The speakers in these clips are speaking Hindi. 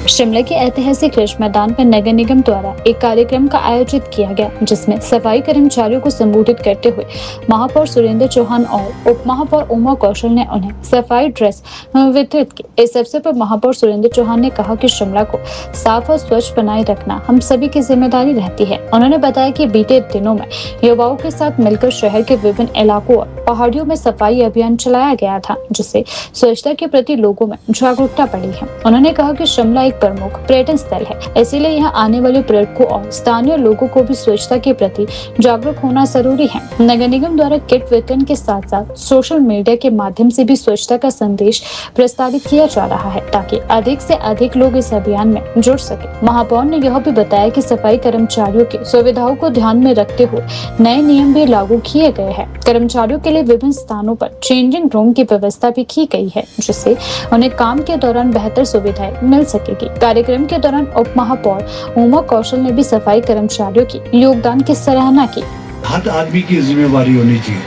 शिमला के ऐतिहासिक रिज मैदान पर नगर निगम द्वारा एक कार्यक्रम का आयोजित किया गया, जिसमें सफाई कर्मचारियों को संबोधित करते हुए महापौर सुरेंद्र चौहान और उप महापौर उमा कौशल ने उन्हें सफाई ड्रेस वितरित की। इस अवसर पर महापौर सुरेंद्र चौहान ने कहा कि शिमला को साफ और स्वच्छ बनाए रखना हम सभी की जिम्मेदारी रहती है। उन्होंने बताया कि बीते दिनों में युवाओं के साथ मिलकर शहर के विभिन्न इलाकों और पहाड़ियों में सफाई अभियान चलाया गया था, जिससे स्वच्छता के प्रति लोगों में जागरूकता बढ़ी है। उन्होंने कहा कि शिमला एक प्रमुख पर्यटन स्थल है, इसीलिए यहाँ आने वाले पर्यटकों और स्थानीय लोगों को भी स्वच्छता के प्रति जागरूक होना जरूरी है। नगर निगम द्वारा किट वितरण के साथ साथ सोशल मीडिया के माध्यम से भी स्वच्छता का संदेश प्रसारित किया जा रहा है, ताकि अधिक से अधिक लोग इस अभियान में जुड़ सके। महापौर ने यह भी बताया कि सफाई कर्मचारियों की सुविधाओं को ध्यान में रखते हुए नए नियम भी लागू किए गए हैं। कर्मचारियों के लिए विभिन्न स्थानों पर चेंजिंग रूम की व्यवस्था भी की गई है, जिससे उन्हें काम के दौरान बेहतर सुविधाएं मिल सकेगी। कार्यक्रम के दौरान उप महापौर उमा कौशल ने भी सफाई कर्मचारियों की योगदान की सराहना की। हर आदमी की जिम्मेवारी होनी चाहिए,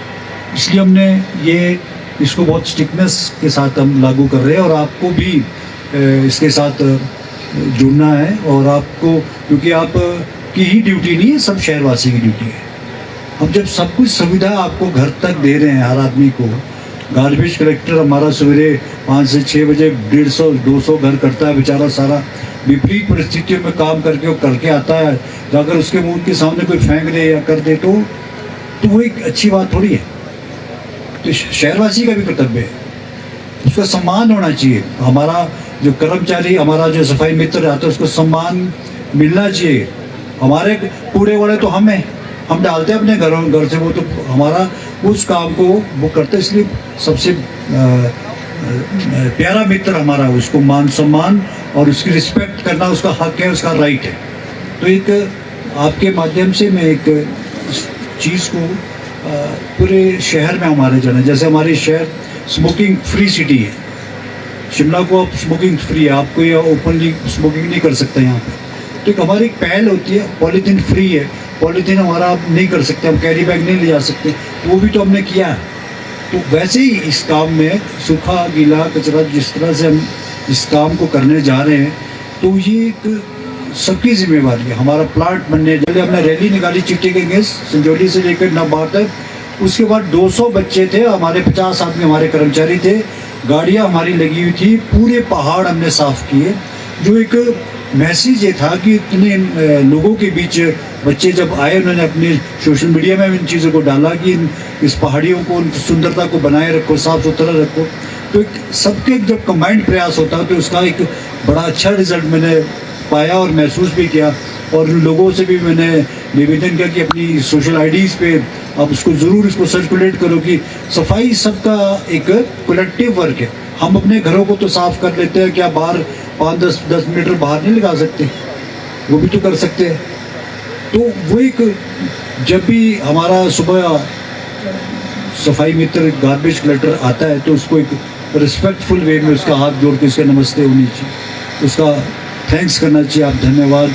इसलिए हमने इसको बहुत स्ट्रिक्टनेस के साथ हम लागू कर रहे हैं और आपको भी इसके साथ जुड़ना है। और आपको, क्योंकि आप की ही ड्यूटी नहीं है, सब शहरवासी की ड्यूटी है। हम जब सब कुछ सुविधा आपको घर तक दे रहे हैं हर आदमी को, गार्बेज कलेक्टर हमारा सवेरे 5 से 6 बजे 150-200 घर करता है, बेचारा सारा विपरीत परिस्थितियों में काम करके आता है। अगर उसके मुंह के सामने कोई फेंक दे या कर दे तो वो एक अच्छी बात थोड़ी है। तो शहरवासी का भी कर्तव्य है, उसका सम्मान होना चाहिए। हमारा जो कर्मचारी, हमारा जो सफाई मित्र रहता है, उसको सम्मान मिलना चाहिए। हमारे कूड़े वाले तो हम डालते हैं अपने घर से, वो तो हमारा उस काम को वो करते, इसलिए सबसे प्यारा मित्र हमारा, उसको मान सम्मान और उसकी रिस्पेक्ट करना उसका हक है, उसका राइट है। तो एक आपके माध्यम से मैं एक चीज़ को पूरे शहर में हमारे जाना, जैसे हमारे शहर स्मोकिंग फ्री सिटी है, शिमला को अब स्मोकिंग फ्री है, आपको ये ओपनली स्मोकिंग नहीं कर सकते यहाँ पे। तो एक हमारी एक पहल होती है, पॉलीथीन फ्री है, पॉलीथीन हमारा आप नहीं कर सकते, हम कैरी बैग नहीं ले जा सकते, तो वो भी तो हमने किया है। तो वैसे ही इस काम में सूखा गीला कचरा जिस तरह से हम इस काम को करने जा रहे हैं, तो ये एक सबकी जिम्मेवारी है। हमारा प्लांट बनने, पहले हमने रैली निकाली चिट्ठी के अगेंस्ट, संजौली से लेकर नाबार्ड तक। उसके बाद 200 बच्चे थे हमारे, 50 आदमी हमारे कर्मचारी थे, गाड़ियाँ हमारी लगी हुई थी, पूरे पहाड़ हमने साफ किए। जो एक मैसेज ये था कि इतने लोगों के बीच बच्चे जब आए, उन्होंने अपने सोशल मीडिया में इन चीज़ों को डाला कि इस पहाड़ियों को, उनकी सुंदरता को बनाए रखो, साफ सुथरा रखो। तो एक सबके जब कंबाइंड प्रयास होता है तो उसका एक बड़ा अच्छा रिजल्ट मैंने पाया और महसूस भी किया। और लोगों से भी मैंने निवेदन किया कि अपनी सोशल आईडीज़ पे आप उसको ज़रूर इसको सर्कुलेट करो कि सफाई सबका एक कलेक्टिव वर्क है। हम अपने घरों को तो साफ़ कर लेते हैं, क्या बाहर 5-10 मीटर बाहर नहीं लगा सकते, वो भी तो कर सकते हैं। तो वो एक, जब भी हमारा सुबह सफाई मित्र गार्बेज कलेक्टर आता है तो उसको एक रिस्पेक्टफुल वे में उसका हाथ जोड़ के उसका नमस्ते होनी चाहिए, उसका थैंक्स करना चाहिए, आप धन्यवाद।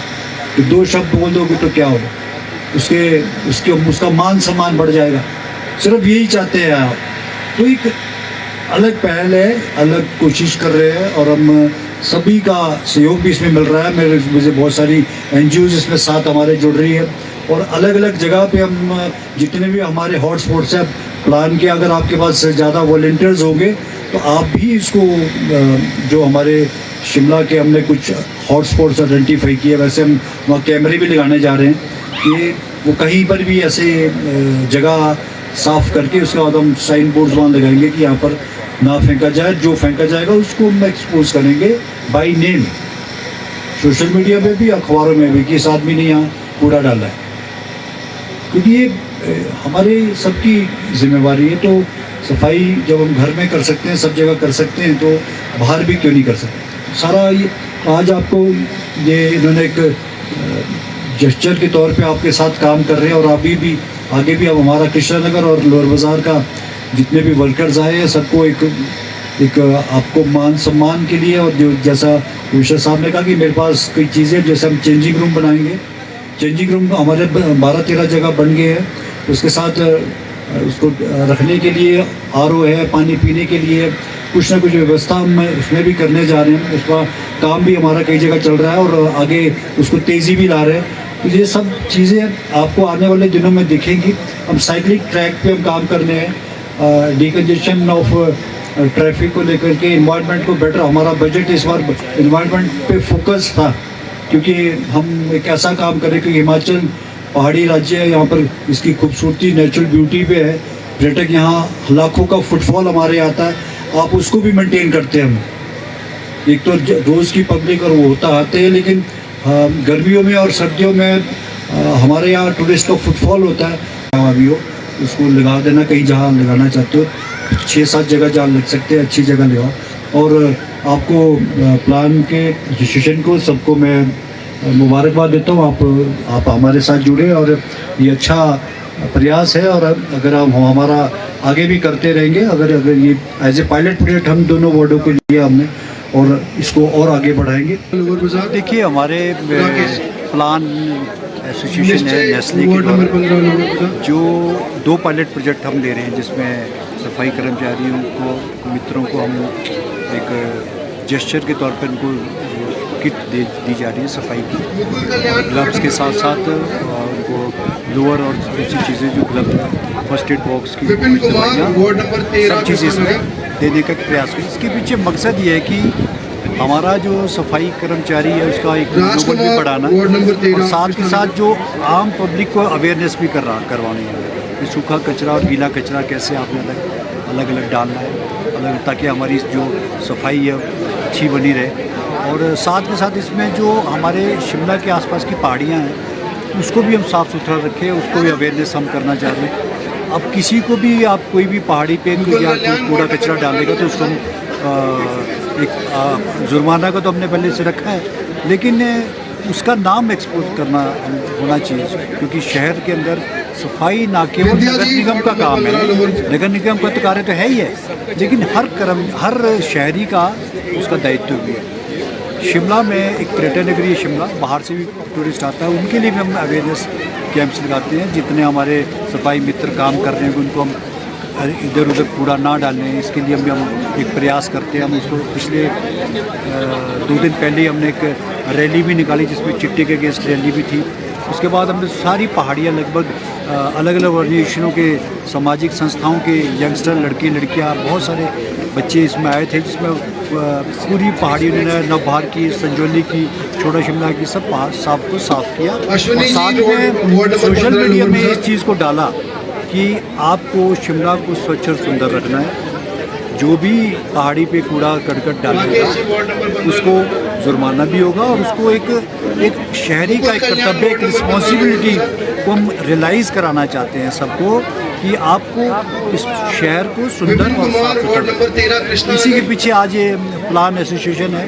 तो 2 शब्द बोल दोगे तो क्या होगा, उसका मान सम्मान बढ़ जाएगा। सिर्फ यही चाहते हैं आप। तो एक अलग पहल है, अलग कोशिश कर रहे हैं और हम सभी का सहयोग भी इसमें मिल रहा है। मुझे बहुत सारी NGOs इसमें साथ हमारे जुड़ रही है और अलग अलग जगह पे हम जितने भी हमारे हॉट स्पॉट्स हैं प्लान के, अगर आपके पास ज़्यादा वॉलंटियर्स होंगे तो आप भी इसको, जो हमारे शिमला के हमने कुछ हॉट स्पॉट्स आइडेंटिफाई किए, वैसे हम वहाँ कैमरे भी लगाने जा रहे हैं कि वो कहीं पर भी ऐसे जगह साफ़ करके उसके बाद हम साइन बोर्ड्स वहाँ लगाएंगे कि यहाँ पर ना फेंका जाए, जो फेंका जाएगा उसको हम एक्सपोज करेंगे बाय नेम, सोशल मीडिया पे भी, अखबारों में भी कि इस आदमी ने यहाँ कूड़ा डाला है। क्योंकि ये हमारे सबकी जिम्मेवारी है। तो सफाई जब हम घर में कर सकते हैं, सब जगह कर सकते हैं, तो बाहर भी क्यों नहीं कर सकते। सारा ये आज आपको ये इन्होंने एक जेस्चर के तौर पे आपके साथ काम कर रहे हैं और अभी भी आगे भी अब हमारा कृष्णनगर और लोअर बाज़ार का जितने भी वर्कर्स आए हैं सबको एक आपको मान सम्मान के लिए, और जो जैसा विशेष साहब ने कहा कि मेरे पास कई चीज़ें, जैसे हम चेंजिंग रूम बनाएंगे, चेंजिंग रूम हमारे 12-13 जगह बन गए हैं। उसके साथ उसको रखने के लिए RO है, पानी पीने के लिए कुछ ना कुछ व्यवस्था हम उसमें भी करने जा रहे हैं। उसका काम भी हमारा कई जगह चल रहा है और आगे उसको तेज़ी भी ला रहे हैं। तो ये सब चीज़ें आपको आने वाले दिनों में दिखेंगी। हम साइक्लिंग ट्रैक पे हम काम कर रहे हैं, डिकंजेशन ऑफ ट्रैफिक को लेकर के, इन्वायरमेंट को बेटर। हमारा बजट इस बार इन्वायरमेंट पे फोकस था, क्योंकि हम एक ऐसा काम करें कि हिमाचल पहाड़ी राज्य है, यहाँ पर इसकी खूबसूरती नेचुरल ब्यूटी पे है, पर्यटक यहाँ लाखों का फुटफॉल हमारे आता है, आप उसको भी मेंटेन करते हैं हम। एक तो रोज़ की पब्लिक और वो होता आते हैं, लेकिन गर्मियों में और सर्दियों में हमारे यहाँ टूरिस्ट का फुटफॉल होता है। जहाँ भी हो उसको लगा देना, कहीं जहाँ लगाना चाहते हो 6-7 जगह जहाँ लग सकते हैं अच्छी जगह लगाओ। और आपको प्लान के डिसीजन को सबको मैं मुबारकबाद देता हूँ। आप हमारे साथ जुड़े और ये अच्छा प्रयास है, और अगर हम हमारा आगे भी करते रहेंगे। अगर ये एज ए पायलट प्रोजेक्ट हम दोनों वार्डों को लिया हमने, और इसको और आगे बढ़ाएंगे। देखिए, हमारे प्लान एसोसिएशन है नेस्ले के द्वारा जो 2 पायलट प्रोजेक्ट हम दे रहे हैं, जिसमें सफाई कर्मचारियों को, मित्रों को हम एक जेस्चर के तौर पर उनको किट दी जा रही है सफाई की, ग्लव्स के साथ साथ उनको लोअर और ऐसी चीज़ें जो ग्लव फर्स्ट एड बॉक्स की दवाइयाँ, सब चीज़ें इसमें देने का प्रयास करें। इसके पीछे मकसद ये है कि हमारा जो सफाई कर्मचारी है उसका एक मनोबल भी बढ़ाना, और साथ ही साथ जो आम पब्लिक को अवेयरनेस भी करवानी है कि सूखा कचरा और गीला कचरा कैसे आपने अलग अलग डालना है, ताकि हमारी जो सफाई है अच्छी बनी रहे। और साथ के साथ इसमें जो हमारे शिमला के आसपास की पहाड़ियाँ हैं उसको भी हम साफ़ सुथरा रखें, उसको भी अवेयरनेस हम करना चाह रहे हैं। अब किसी को भी, आप कोई भी पहाड़ी पे या कूड़ा कचरा डालेगा तो उसको एक जुर्माना का तो हमने पहले से रखा है, लेकिन उसका नाम एक्सपोज करना होना चाहिए, क्योंकि शहर के अंदर सफाई ना केवल नगर निगम का काम है, नगर निगम का तो कार्य तो है ही है, लेकिन हर शहरी का उसका दायित्व भी है। शिमला में एक पर्यटन नगरी है शिमला, बाहर से भी टूरिस्ट आता है, उनके लिए भी हम अवेयरनेस कैंप्स लगाते हैं। जितने हमारे सफाई मित्र काम कर रहे हैं उनको हम इधर उधर कूड़ा ना डालें, इसके लिए हम एक प्रयास करते हैं। हम उसको पिछले 2 दिन पहले ही हमने एक रैली भी निकाली, जिसमें चिट्टे के अगेंस्ट रैली भी थी। उसके बाद हमने सारी पहाड़ियाँ लगभग अलग अलग ऑर्गेनाइजेशनों के, सामाजिक संस्थाओं के यंगस्टर, लड़के लड़कियाँ, बहुत सारे बच्चे इसमें आए थे, जिसमें पूरी पहाड़ी उन्होंने नवभार की, संजौली की, छोटा शिमला की, सब पहाड़ साफ किया। और साथ में सोशल मीडिया में इस चीज़ को डाला कि आपको शिमला को स्वच्छ और सुंदर रखना है। जो भी पहाड़ी पे कूड़ा करकट डालेगा उसको जुर्माना भी होगा, और उसको एक शहरी का एक कर्तव्य, एक रिस्पॉन्सिबिलिटी को हम रियलाइज़ कराना चाहते हैं सबको कि आपको इस शहर को सुंदर और साफ सुथरा। इसी के पीछे आज ये प्लान एसोसिएशन है,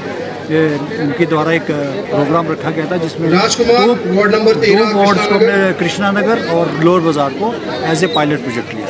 उनके द्वारा एक प्रोग्राम रखा गया था, जिसमें 2 वार्ड्स को हमने कृष्णा नगर और लोअर बाज़ार को एज ए पायलट प्रोजेक्ट लिया।